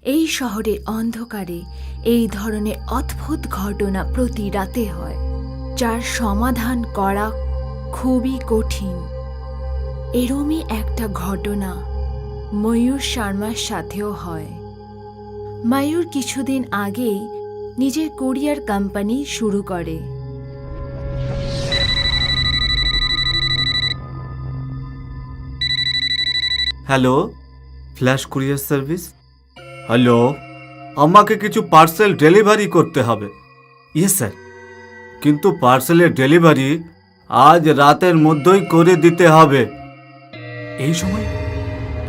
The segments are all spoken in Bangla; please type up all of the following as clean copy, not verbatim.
এই শহরের অন্ধকারে এই ধরনের অদ্ভুত ঘটনা প্রতি রাতে হয়, যার সমাধান করা খুবই কঠিন। এরমই একটা ঘটনা ময়ূর শর্মার সাথেও হয়। ময়ূর কিছুদিন আগেই নিজের কুরিয়ার কোম্পানি শুরু করে। Hello, flash courier service. Hello, আমাকে কিছু পার্সেল ডেলিভারি করতে হবে। ইয়েস স্যার, কিন্তু পার্সেলের ডেলিভারি আজ রাতের মধ্যেই করে দিতে হবে। এই সময়?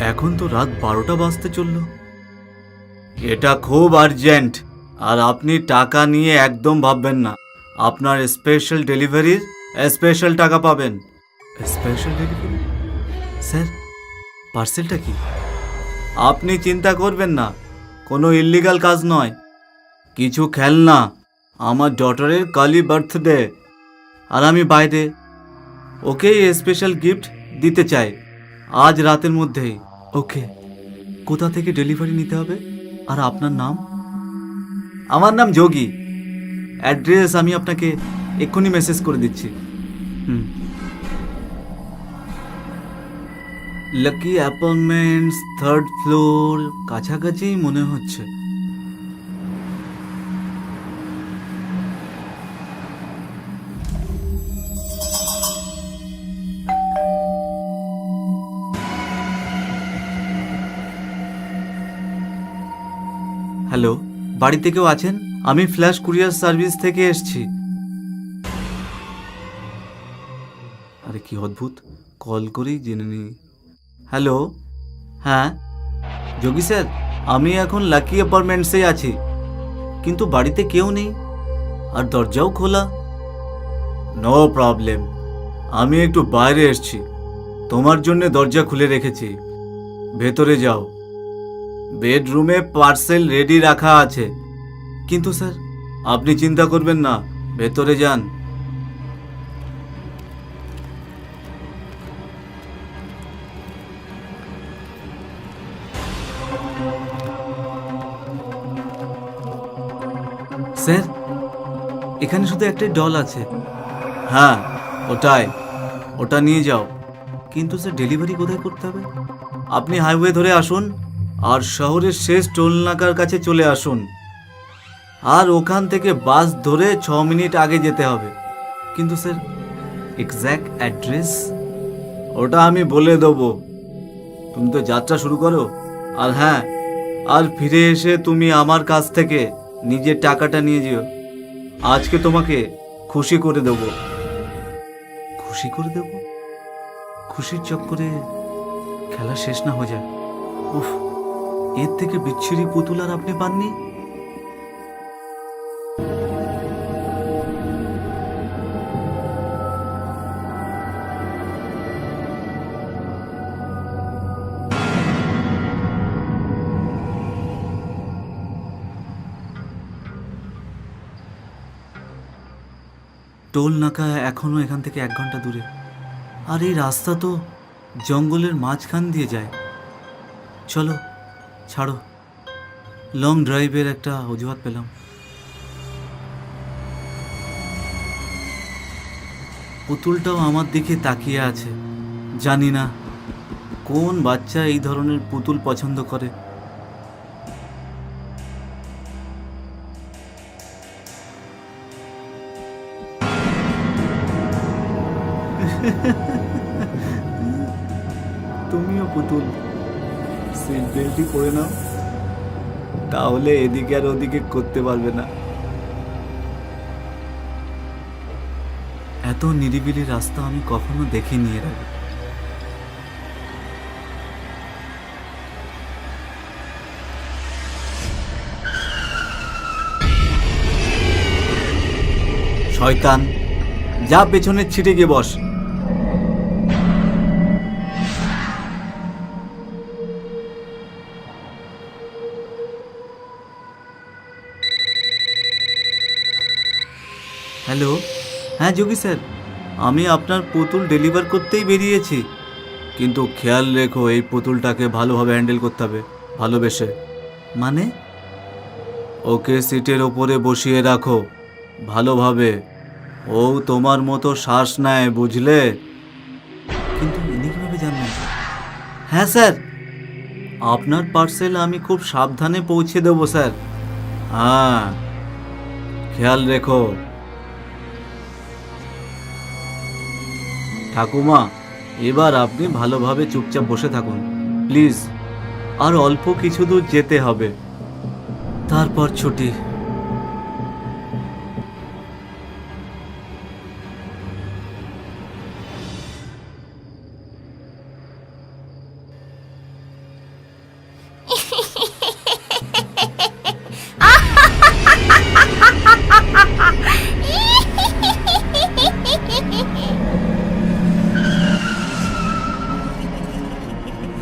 এখন তো রাত 12টা বাজতে চলল। এটা খুব আর্জেন্ট, আর আপনি টাকা নিয়ে একদম ভাববেন না। আপনার স্পেশাল ডেলিভারির স্পেশাল টাকা পাবেন। Special delivery? স্যার, পার্সেলটা কি? আপনি চিন্তা করবেন না, কোনো ইল্লিগাল কাজ নয়। কিছু খেলনা, আমার ডটারের কালি বার্থডে, আর আমি বাইরে ওকে স্পেশাল গিফট দিতে চাই আজ রাতের মধ্যেই। ওকে, কোথা থেকে ডেলিভারি নিতে হবে, আর আপনার নাম? আমার নাম যোগী। অ্যাড্রেস আমি আপনাকে এক্ষুনি মেসেজ করে দিচ্ছি। লাকি অ্যাপার্টমেন্টস, 3rd ফ্লোর, কাছাকাছি মনে হচ্ছে। হ্যালো, বাড়িতে কেউ আছেন? আমি ফ্ল্যাশ কুরিয়ার সার্ভিস থেকে এসেছি। আরে কি অদ্ভুত, কল করেই জেনে নিই। হ্যালো, হ্যাঁ যোগী স্যার, আমি এখন লাকি অ্যাপার্টমেন্টসেই আছি, কিন্তু বাড়িতে কেউ নেই, আর দরজাও খোলা। নো প্রবলেম, আমি একটু বাইরে এসেছি, তোমার জন্য দরজা খুলে রেখেছি। ভেতরে যাও, বেডরুমে পার্সেল রেডি রাখা আছে। কিন্তু স্যার, আপনি চিন্তা করবেন না, ভেতরে যান। স্যার, এখানে শুধু একটাই ডল আছে। হ্যাঁ, ওটা নিয়ে যাও। কিন্তু স্যার, ডেলিভারি কোথায় করতে হবে? আপনি হাইওয়ে ধরে আসুন, আর শহরের শেষ টোল নাকার কাছে চলে আসুন, আর ওখান থেকে বাস ধরে 6 মিনিট আগে যেতে হবে। কিন্তু স্যার, এক্স্যাক্ট অ্যাড্রেস ওটা আমি বলে দেবো। তুমি তো যাত্রা শুরু করো। আর হ্যাঁ, আর ফিরে এসে তুমি আমার কাছ থেকে নিজের টাকাটা নিয়ে যেও। আজকে তোমাকে খুশি করে দেব। খুশি করে দেব? খুশির চক্করে খেলা শেষ না হয়ে যায়। উফ, এর থেকে বিচ্ছিরি পুতুল আর আপনি পাননি। টোল নাকা এখনো এখান থেকে 1 ঘন্টা দূরে, আর এই রাস্তা তো জঙ্গলের মাঝখান দিয়ে যায়। চলো, ছাড়ো, লং ড্রাইভের একটা অজুহাত পেলাম। পুতুলটাও আমার দিকে তাকিয়ে আছে। জানি না কোন বাচ্চা এই ধরনের পুতুল পছন্দ করে। তুমিও পুতুল, সিট বেল্টই পরে নাও, তাহলে এদিকে আর ওদিকে করতে পারবে না। এত নিরিবিলি রাস্তা আমি কখনো দেখিনি এর আগে। শয়তান, যা পেছনের ছিটে গিয়ে বস। হ্যালো, হ্যাঁ যোগী স্যার, আমি আপনার পুতুল ডেলিভার করতেই বেরিয়েছি, কিন্তু খেয়াল রেখো এই পুতুলটাকে ভালোভাবে হ্যান্ডেল করতে হবে, ভালোবেসে। মানে? ওকে সিটের ওপরে বসিয়ে রাখো ভালোভাবে। ও তোমার মতো শ্বাস নেয়, বুঝলে? কিন্তু ইনি কিভাবে জানলেন? হ্যাঁ স্যার, আপনার পার্সেল আমি খুব সাবধানে পৌঁছে দেবো স্যার। হ্যাঁ, খেয়াল রেখো। ঠাকুমা, এবার আপনি ভালোভাবে চুপচাপ বসে থাকুন প্লিজ। আর অল্প কিছু দূর যেতে হবে, তারপর ছুটি।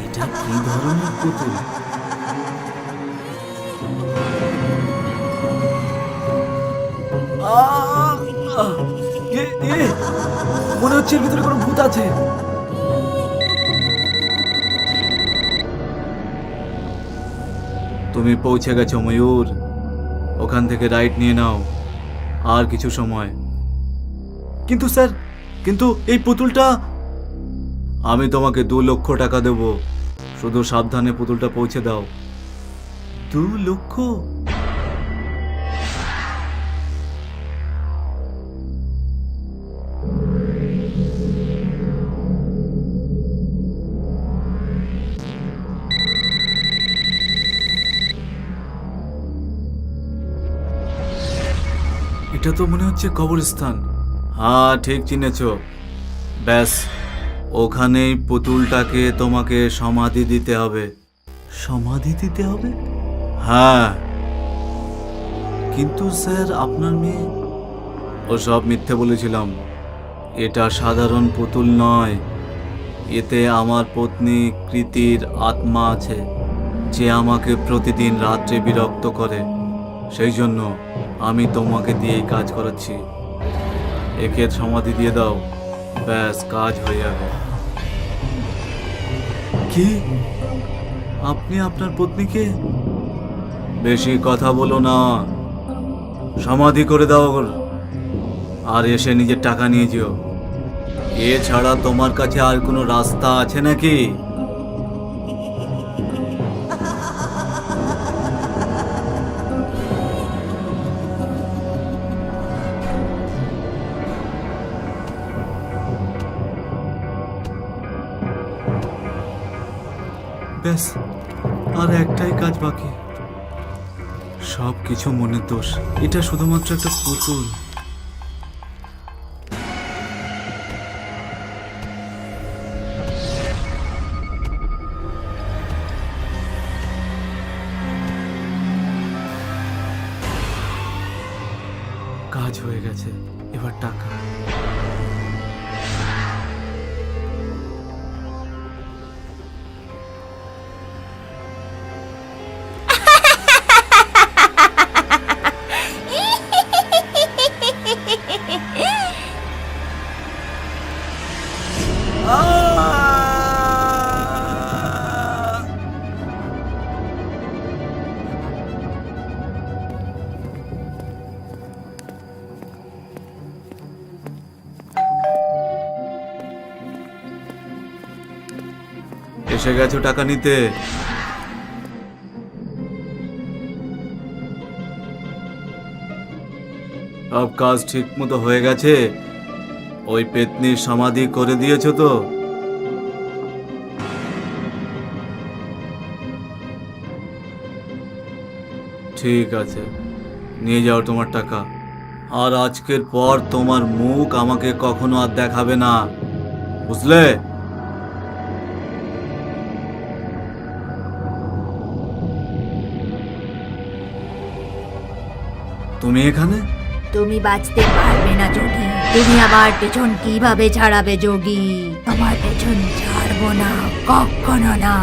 এটা কি ধরনের পুতুল? মনে হচ্ছে এর ভিতরে কোনো ভূত আছে। তুমি পৌঁছে গেছো ময়ূর, ওখান থেকে রাইট নিয়ে নাও, আর কিছু সময়। কিন্তু স্যার, কিন্তু এই পুতুলটা। আমি তোমাকে 2 লক্ষ টাকা দেব, শুধু সাবধানে পুতুলটা পৌঁছে দাও। 2 লক্ষ? এটা তো মনে হচ্ছে কবরস্থান। হ্যাঁ, ঠিক চিনেছ। ব্যাস, ওখানেই পুতুলটাকে তোমাকে সমাধি দিতে হবে। সমাধি দিতে হবে? হ্যাঁ। কিন্তু স্যার, আপনার মেয়ে। ওসব মিথ্যে বলেছিলাম। এটা সাধারণ পুতুল নয়, এতে আমার পত্নী কৃতির আত্মা আছে, যে আমাকে প্রতিদিন রাত্রে বিরক্ত করে। সেই জন্য আমি তোমাকে দিয়েই কাজ করাচ্ছি। একে সমাধি দিয়ে দাও, ব্যাস কাজ হয়ে যাবে। কি? আপনি আপনার পত্নীকে? বেশি কথা বলো না, সমাধি করে দাও আর এসে নিজের টাকা নিয়ে যেও। এছাড়া তোমার কাছে আর কোনো রাস্তা আছে নাকি? ব্যাস, আর একটাই কাজ বাকি। সব কিছু মনের দোষ। এটা শুধুমাত্র একটা পুতুল। কাজ হয়ে গেছে, এবার টাকা। এসে গেছো টাকা নিতে? সব কাজ ঠিক মতো হয়ে গেছে? ওই পেতনির সমাধি করে দিয়েছো তো? ঠিক আছে, নিয়ে যাও তোমার টাকা। আর আজকের পর তোমার মুখ আমাকে কখনো আর দেখাবে না, বুঝলে? তুমি এখানে? তুমি বাঁচতে পারবে না যোগী। তুমি আমার পেছন কিভাবে ছাড়াবে যোগী? আমার পেছন ছাড়বো না, কখনো না।